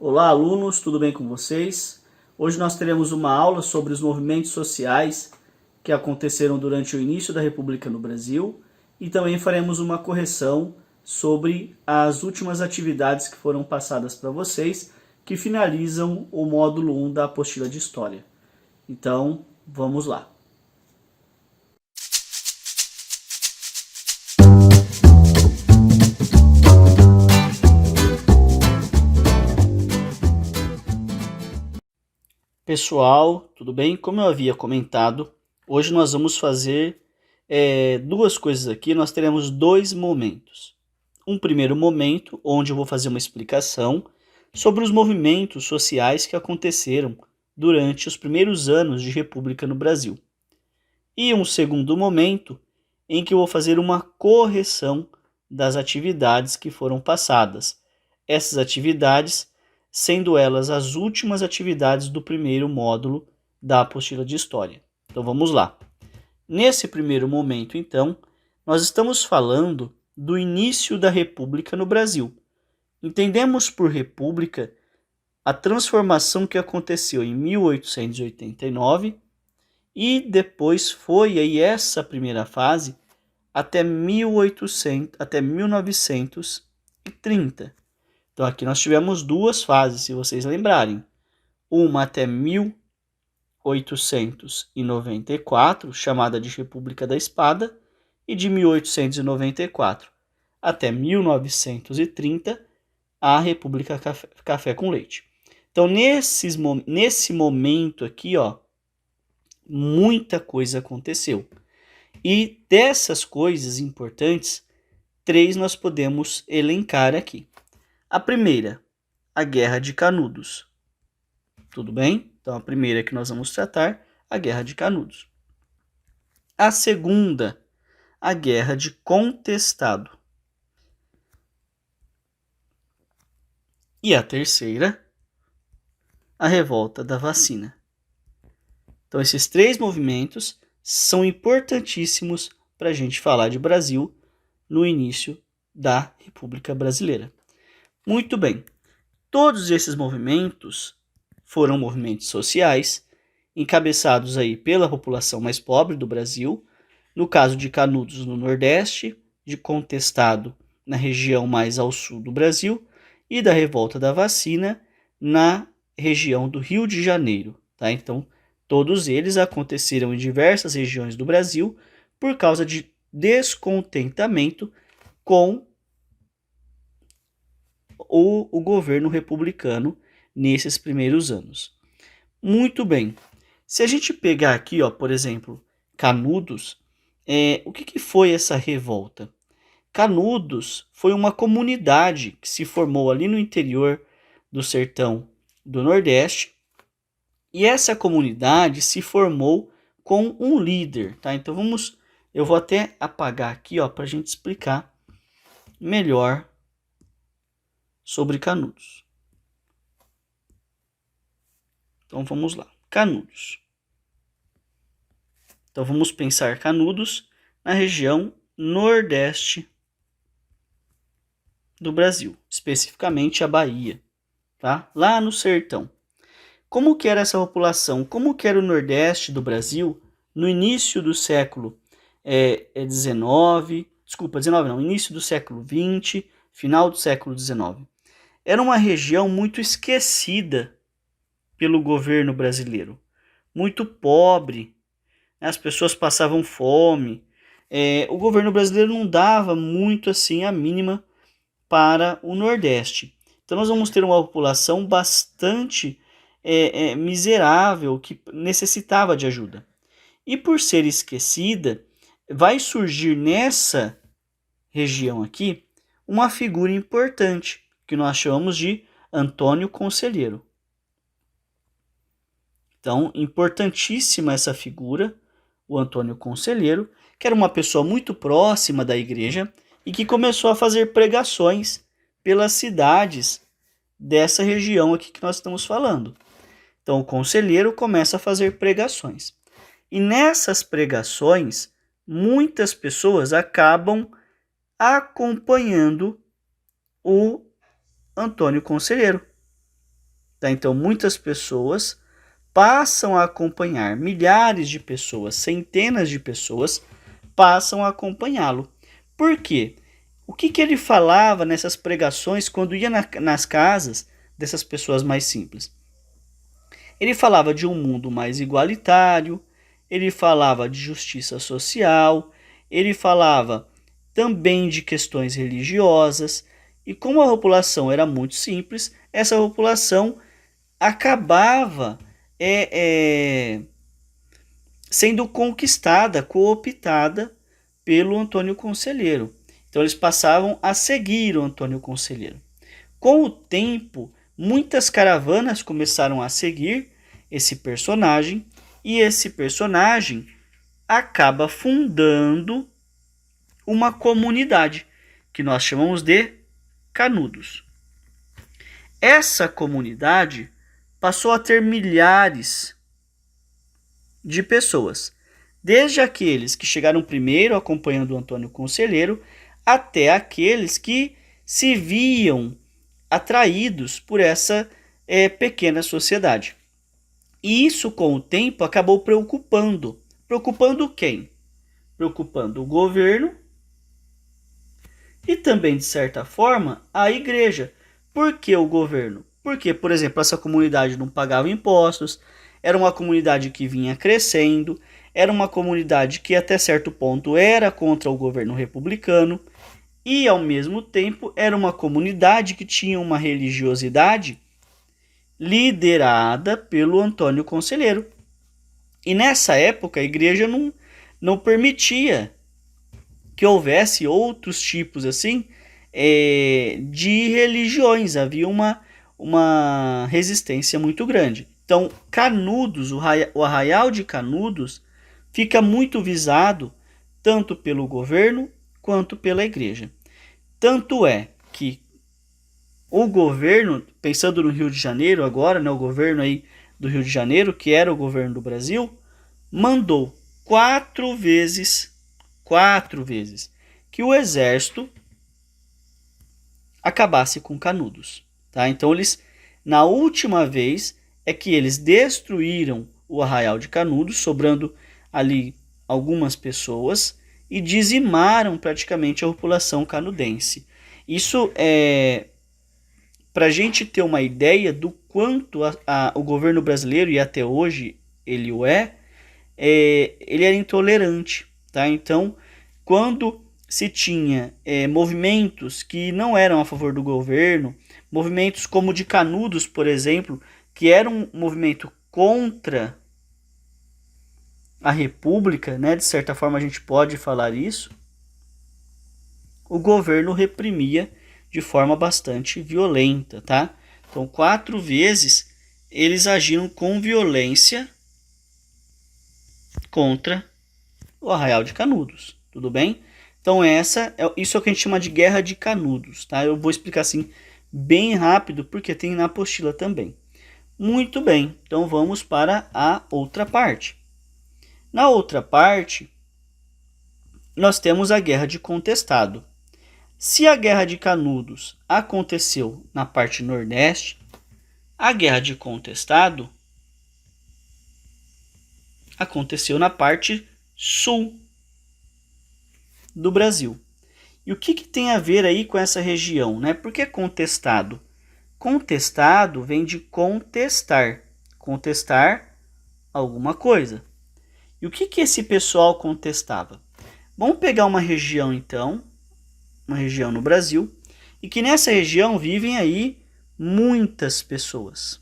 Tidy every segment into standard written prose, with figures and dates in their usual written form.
Olá, alunos, tudo bem com vocês? Hoje nós teremos uma aula sobre os movimentos sociais que aconteceram durante o início da República no Brasil e também faremos uma correção sobre as últimas atividades que foram passadas para vocês, que finalizam o módulo 1 da apostila de História. Então, vamos lá. Pessoal, tudo bem? Como eu havia comentado, hoje nós vamos fazer duas coisas aqui. Nós teremos dois momentos. Um primeiro momento, onde eu vou fazer uma explicação sobre os movimentos sociais que aconteceram durante os primeiros anos de República no Brasil. E um segundo momento, em que eu vou fazer uma correção das atividades que foram passadas. Essas atividades sendo elas as últimas atividades do primeiro módulo da apostila de História. Então vamos lá. Nesse primeiro momento, então, nós estamos falando do início da República no Brasil. Entendemos por República a transformação que aconteceu em 1889 e depois foi aí essa primeira fase até 1930. Então aqui nós tivemos duas fases, se vocês lembrarem. Uma até 1894, chamada de República da Espada, e de 1894 até 1930, a República Café com Leite. Então nesse momento aqui, muita coisa aconteceu. E dessas coisas importantes, 3 nós podemos elencar aqui. A primeira, a Guerra de Canudos. Tudo bem? Então, a primeira que nós vamos tratar, a Guerra de Canudos. A segunda, a Guerra de Contestado. E a terceira, a Revolta da Vacina. Então, esses 3 movimentos são importantíssimos para a gente falar de Brasil no início da República Brasileira. Muito bem. Todos esses movimentos foram movimentos sociais, encabeçados aí pela população mais pobre do Brasil, no caso de Canudos no Nordeste, de Contestado na região mais ao sul do Brasil e da Revolta da Vacina na região do Rio de Janeiro. Tá? Então, todos eles aconteceram em diversas regiões do Brasil por causa de descontentamento com o governo republicano nesses primeiros anos. Muito bem. Se a gente pegar aqui, por exemplo, Canudos, o que foi essa revolta? Canudos foi uma comunidade que se formou ali no interior do sertão do Nordeste, e essa comunidade se formou com um líder, tá? Então eu vou até apagar aqui, para a gente explicar melhor sobre Canudos. Então vamos lá. Canudos. Então vamos pensar Canudos na região nordeste do Brasil, especificamente a Bahia, tá? Lá no sertão. Como que era essa população? Como que era o nordeste do Brasil no início do século início do século XX, final do século XIX? Era uma região muito esquecida pelo governo brasileiro, muito pobre, as pessoas passavam fome, o governo brasileiro não dava muito assim a mínima para o Nordeste. Então nós vamos ter uma população bastante miserável, que necessitava de ajuda. E por ser esquecida, vai surgir nessa região aqui uma figura importante, que nós chamamos de Antônio Conselheiro. Então, importantíssima essa figura, o Antônio Conselheiro, que era uma pessoa muito próxima da igreja e que começou a fazer pregações pelas cidades dessa região aqui que nós estamos falando. Então, o conselheiro começa a fazer pregações. E nessas pregações, muitas pessoas acabam acompanhando o Antônio Conselheiro. Tá? Então, muitas pessoas passam a acompanhar, milhares de pessoas, centenas de pessoas passam a acompanhá-lo. Por quê? O que ele falava nessas pregações quando ia nas casas dessas pessoas mais simples? Ele falava de um mundo mais igualitário, ele falava de justiça social, ele falava também de questões religiosas, e como a população era muito simples, essa população acabava sendo conquistada, cooptada pelo Antônio Conselheiro. Então eles passavam a seguir o Antônio Conselheiro. Com o tempo, muitas caravanas começaram a seguir esse personagem, e esse personagem acaba fundando uma comunidade que nós chamamos de Canudos. Essa comunidade passou a ter milhares de pessoas, desde aqueles que chegaram primeiro acompanhando o Antônio Conselheiro, até aqueles que se viam atraídos por essa pequena sociedade. E isso, com o tempo, acabou preocupando. Preocupando quem? Preocupando o governo e também, de certa forma, a igreja. Por que o governo? Porque, por exemplo, essa comunidade não pagava impostos, era uma comunidade que vinha crescendo, era uma comunidade que até certo ponto era contra o governo republicano, e ao mesmo tempo era uma comunidade que tinha uma religiosidade liderada pelo Antônio Conselheiro. E nessa época a igreja não permitia que houvesse outros tipos assim de religiões. Havia uma resistência muito grande. Então, Canudos, o Arraial de Canudos, fica muito visado tanto pelo governo quanto pela igreja. Tanto é que o governo, pensando no Rio de Janeiro agora, né, o governo aí do Rio de Janeiro, que era o governo do Brasil, mandou 4 vezes que o exército acabasse com Canudos. Tá? Então, na última vez, é que eles destruíram o Arraial de Canudos, sobrando ali algumas pessoas, e dizimaram praticamente a população canudense. Isso é para a gente ter uma ideia do quanto o governo brasileiro, e até hoje ele o ele era intolerante. Tá? Então, quando se tinha movimentos que não eram a favor do governo, movimentos como o de Canudos, por exemplo, que era um movimento contra a República, né? De certa forma a gente pode falar isso, o governo reprimia de forma bastante violenta, tá? Então, 4 vezes eles agiram com violência contra o Arraial de Canudos, tudo bem? Então, isso é o que a gente chama de Guerra de Canudos, tá? Eu vou explicar assim bem rápido, porque tem na apostila também. Muito bem, então vamos para a outra parte. Na outra parte, nós temos a Guerra de Contestado. Se a Guerra de Canudos aconteceu na parte nordeste, a Guerra de Contestado aconteceu na parte sul do Brasil. E o que tem a ver aí com essa região, né? Por que contestado? Contestado vem de contestar. Contestar alguma coisa. E o que esse pessoal contestava? Vamos pegar uma região então, uma região no Brasil, e que nessa região vivem aí muitas pessoas.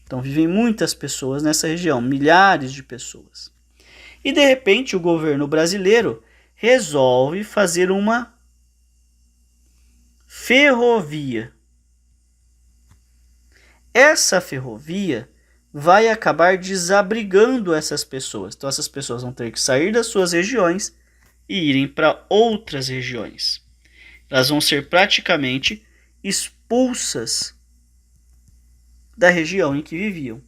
Então vivem muitas pessoas nessa região, milhares de pessoas. E de repente o governo brasileiro resolve fazer uma ferrovia. Essa ferrovia vai acabar desabrigando essas pessoas. Então essas pessoas vão ter que sair das suas regiões e irem para outras regiões. Elas vão ser praticamente expulsas da região em que viviam.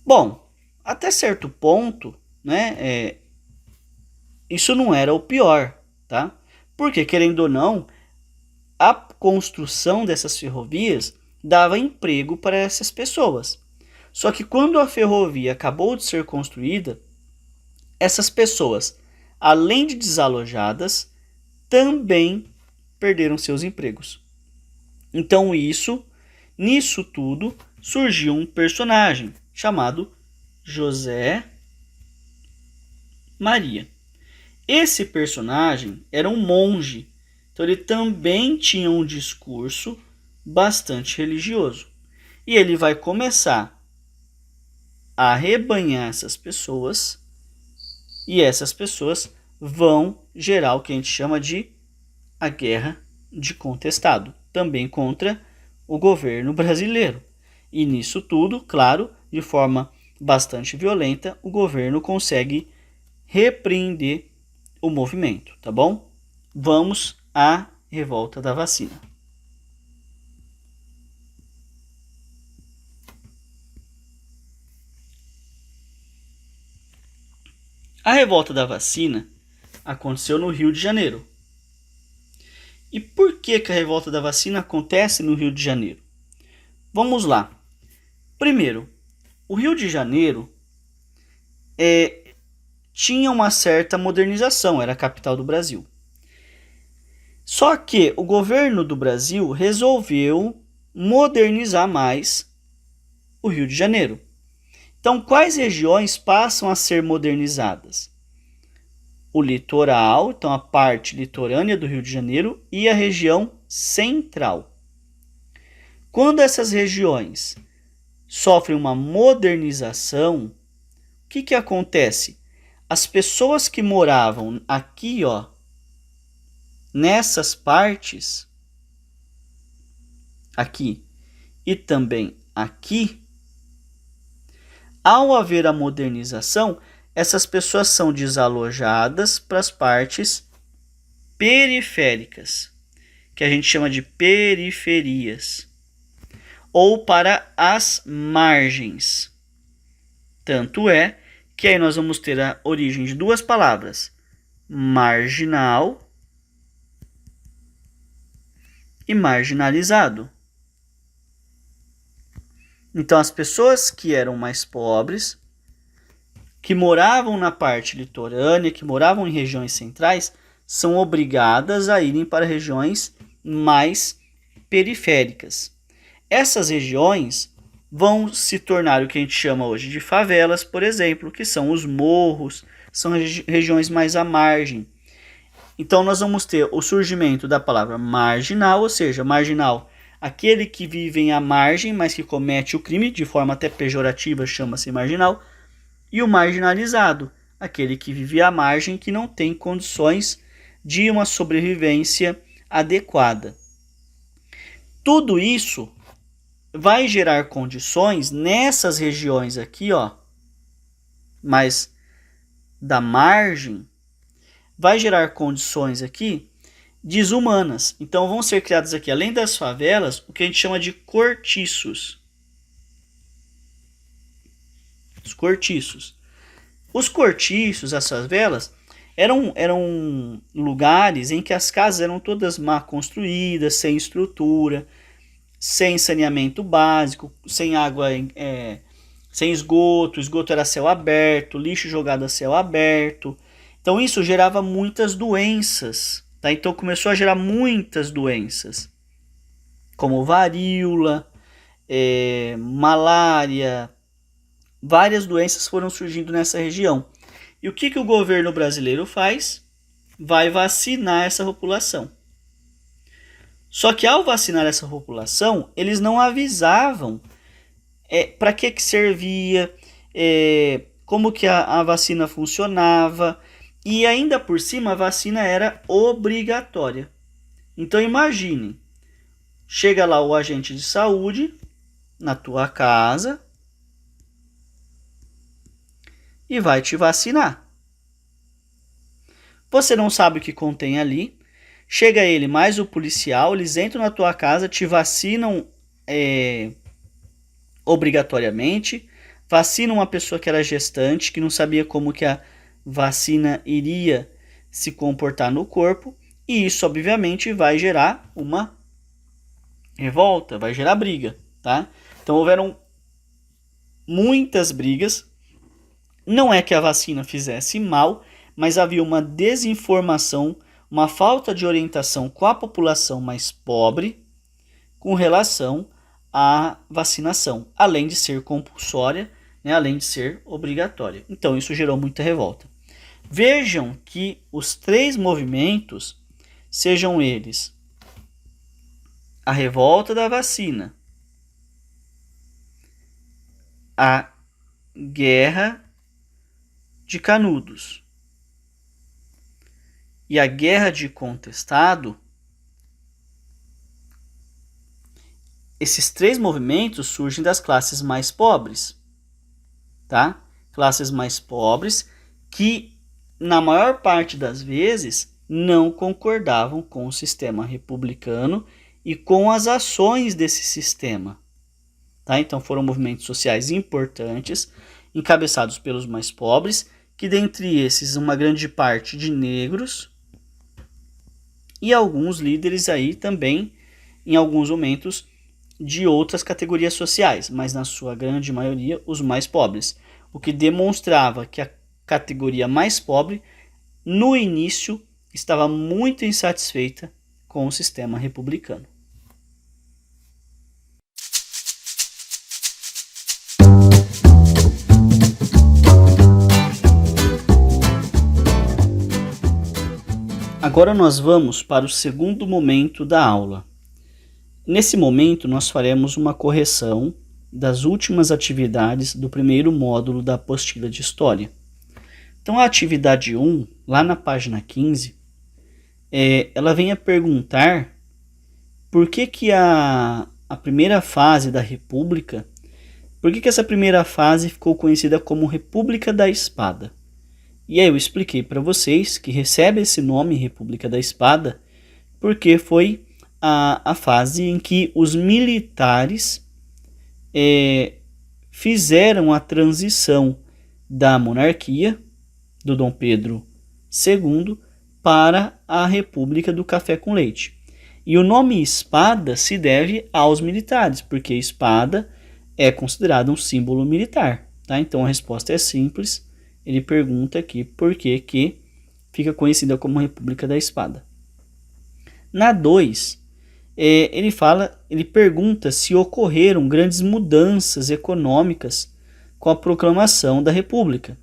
Bom, até certo ponto, né, isso não era o pior, tá? Porque, querendo ou não, a construção dessas ferrovias dava emprego para essas pessoas. Só que quando a ferrovia acabou de ser construída, essas pessoas, além de desalojadas, também perderam seus empregos. Então nisso tudo, surgiu um personagem chamado José Maria. Esse personagem era um monge, então ele também tinha um discurso bastante religioso. E ele vai começar a arrebanhar essas pessoas, e essas pessoas vão gerar o que a gente chama de a guerra de contestado, também contra o governo brasileiro. E nisso tudo, claro, de forma bastante violenta, o governo consegue repreender o movimento, tá bom? Vamos à revolta da vacina. A revolta da vacina aconteceu no Rio de Janeiro. E por que a revolta da vacina acontece no Rio de Janeiro? Vamos lá. Primeiro, o Rio de Janeiro tinha uma certa modernização, era a capital do Brasil. Só que o governo do Brasil resolveu modernizar mais o Rio de Janeiro. Então, quais regiões passam a ser modernizadas? O litoral, então a parte litorânea do Rio de Janeiro, e a região central. Quando essas regiões sofrem uma modernização, o que acontece? As pessoas que moravam aqui, nessas partes, aqui e também aqui, ao haver a modernização, essas pessoas são desalojadas para as partes periféricas, que a gente chama de periferias, ou para as margens. Tanto é que aí nós vamos ter a origem de duas palavras, marginal e marginalizado. Então, as pessoas que eram mais pobres, que moravam na parte litorânea, que moravam em regiões centrais, são obrigadas a irem para regiões mais periféricas. Essas regiões vão se tornar o que a gente chama hoje de favelas, por exemplo, que são os morros, são regiões mais à margem. Então, nós vamos ter o surgimento da palavra marginal, ou seja, marginal, aquele que vive à margem, mas que comete o crime, de forma até pejorativa, chama-se marginal, e o marginalizado, aquele que vive à margem, que não tem condições de uma sobrevivência adequada. Tudo isso vai gerar condições nessas regiões aqui, mais da margem, vai gerar condições aqui desumanas. Então vão ser criados aqui, além das favelas, o que a gente chama de cortiços. Os cortiços. Os cortiços, as favelas, eram lugares em que as casas eram todas mal construídas, sem estrutura, sem saneamento básico, sem água, sem esgoto. O esgoto era a céu aberto, lixo jogado a céu aberto. Então isso gerava muitas doenças. Tá? Então começou a gerar muitas doenças, como varíola, malária. Várias doenças foram surgindo nessa região. E o que o governo brasileiro faz? Vai vacinar essa população. Só que ao vacinar essa população, eles não avisavam para que servia, como que a vacina funcionava. E ainda por cima, a vacina era obrigatória. Então imagine, chega lá o agente de saúde na tua casa e vai te vacinar. Você não sabe o que contém ali. Chega ele mais o policial, eles entram na tua casa, te vacinam obrigatoriamente, vacinam uma pessoa que era gestante, que não sabia como que a vacina iria se comportar no corpo, E isso, obviamente, vai gerar uma revolta, vai gerar briga, tá? Então, houveram muitas brigas. Não é que a vacina fizesse mal, mas havia uma desinformação, uma falta de orientação com a população mais pobre com relação à vacinação, além de ser compulsória, né, além de ser obrigatória. Então, isso gerou muita revolta. Vejam que os 3 movimentos, sejam eles a revolta da vacina, a guerra de Canudos e a guerra de Contestado, esses 3 movimentos surgem das classes mais pobres, tá? Classes mais pobres que, na maior parte das vezes, não concordavam com o sistema republicano e com as ações desse sistema. Tá? Então foram movimentos sociais importantes, encabeçados pelos mais pobres, que dentre esses uma grande parte de negros e alguns líderes aí também, em alguns momentos, de outras categorias sociais, mas na sua grande maioria os mais pobres, o que demonstrava que a categoria mais pobre, no início, estava muito insatisfeita com o sistema republicano. Agora nós vamos para o segundo momento da aula. Nesse momento, nós faremos uma correção das últimas atividades do primeiro módulo da apostila de História. Então, a atividade 1, lá na página 15, ela vem a perguntar por que a primeira fase da República, por que essa primeira fase ficou conhecida como República da Espada? E aí eu expliquei para vocês que recebe esse nome, República da Espada, porque foi a fase em que os militares fizeram a transição da monarquia, do Dom Pedro II, para a República do Café com Leite. E o nome espada se deve aos militares, porque espada é considerado um símbolo militar. Tá? Então a resposta é simples. Ele pergunta aqui por que fica conhecida como República da Espada. Na 2, ele pergunta se ocorreram grandes mudanças econômicas com a proclamação da República.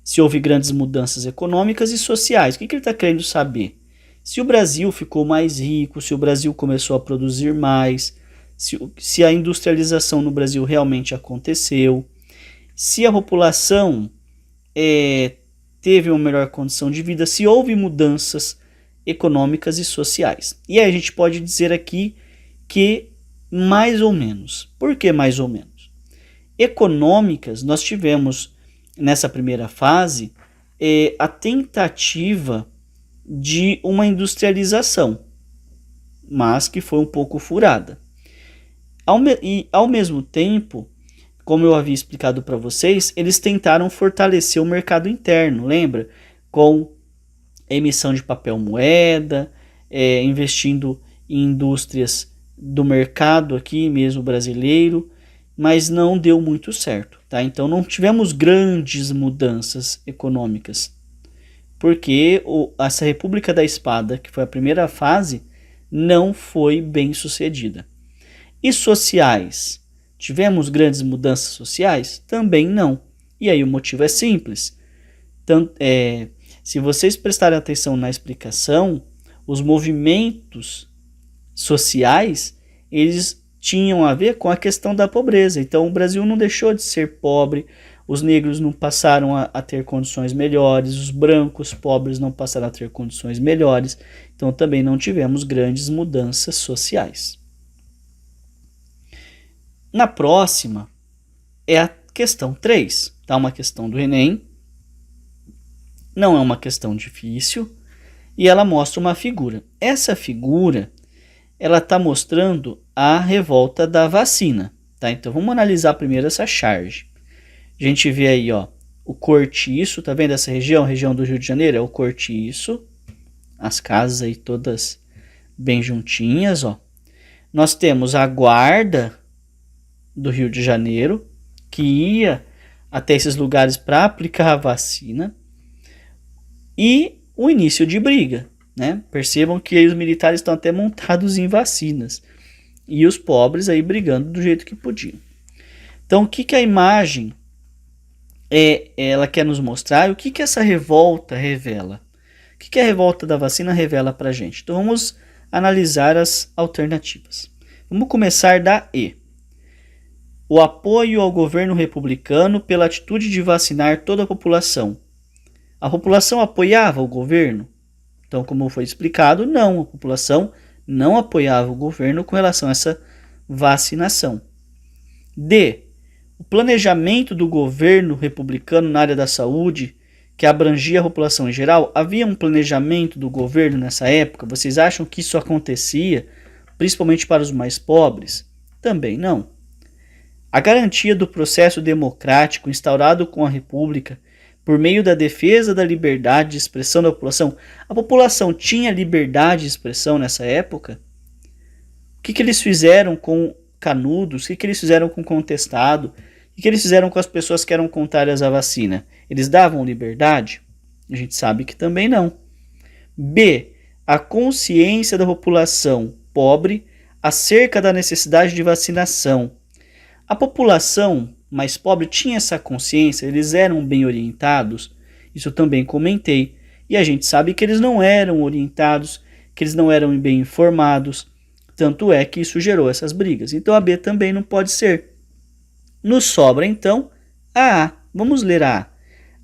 Se houve grandes mudanças econômicas e sociais. O que ele está querendo saber? Se o Brasil ficou mais rico, se o Brasil começou a produzir mais, se a industrialização no Brasil realmente aconteceu, se a população teve uma melhor condição de vida, se houve mudanças econômicas e sociais. E aí a gente pode dizer aqui que mais ou menos. Por que mais ou menos? Econômicas, nós tivemos nessa primeira fase a tentativa de uma industrialização, mas que foi um pouco furada. Ao mesmo tempo, como eu havia explicado para vocês, eles tentaram fortalecer o mercado interno, lembra? Com emissão de papel moeda, investindo em indústrias do mercado aqui mesmo brasileiro, mas não deu muito certo, tá? Então não tivemos grandes mudanças econômicas, porque essa República da Espada, que foi a primeira fase, não foi bem sucedida. E sociais? Tivemos grandes mudanças sociais? Também não. E aí o motivo é simples. Se vocês prestarem atenção na explicação, os movimentos sociais, eles tinham a ver com a questão da pobreza. Então o Brasil não deixou de ser pobre, os negros não passaram a ter condições melhores, os brancos pobres não passaram a ter condições melhores. Então também não tivemos grandes mudanças sociais. Na próxima é a questão 3, tá? Uma questão do Enem. Não é uma questão difícil e ela mostra uma figura. Essa figura, ela está mostrando a revolta da vacina, tá? Então vamos analisar primeiro essa charge. A gente vê aí, ó, o Cortiço, tá vendo essa região? A região do Rio de Janeiro é o Cortiço, as casas aí todas bem juntinhas, ó. Nós temos a guarda do Rio de Janeiro, que ia até esses lugares para aplicar a vacina, e o início de briga, né? Percebam que os militares estão até montados em vacinas, e os pobres aí brigando do jeito que podiam. Então, o que a imagem ela quer nos mostrar? O que essa revolta revela? O que a revolta da vacina revela para a gente? Então, vamos analisar as alternativas. Vamos começar da E. O apoio ao governo republicano pela atitude de vacinar toda a população. A população apoiava o governo? Então, como foi explicado, não. A população não apoiava o governo com relação a essa vacinação. D. O planejamento do governo republicano na área da saúde, que abrangia a população em geral. Havia um planejamento do governo nessa época? Vocês acham que isso acontecia, principalmente para os mais pobres? Também não. A garantia do processo democrático instaurado com a República, por meio da defesa da liberdade de expressão da população. A população tinha liberdade de expressão nessa época? O que eles fizeram com Canudos? O que eles fizeram com Contestado? O que eles fizeram com as pessoas que eram contrárias à vacina? Eles davam liberdade? A gente sabe que também não. B. A consciência da população pobre acerca da necessidade de vacinação. A população mais pobre tinha essa consciência, eles eram bem orientados, isso eu também comentei. E a gente sabe que eles não eram orientados, que eles não eram bem informados, tanto é que isso gerou essas brigas. Então a B também não pode ser. Nos sobra então a A. Vamos ler a A.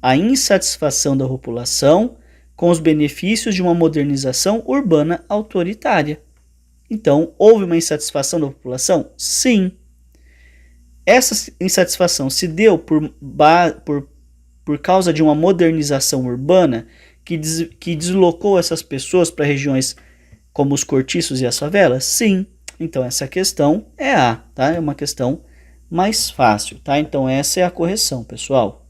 A insatisfação da população com os benefícios de uma modernização urbana autoritária. Então, houve uma insatisfação da população? Sim. Essa insatisfação se deu por causa de uma modernização urbana que deslocou essas pessoas para regiões como os cortiços e as favelas? Sim. Então essa questão é A, tá? É uma questão mais fácil, tá? Então essa é a correção, pessoal.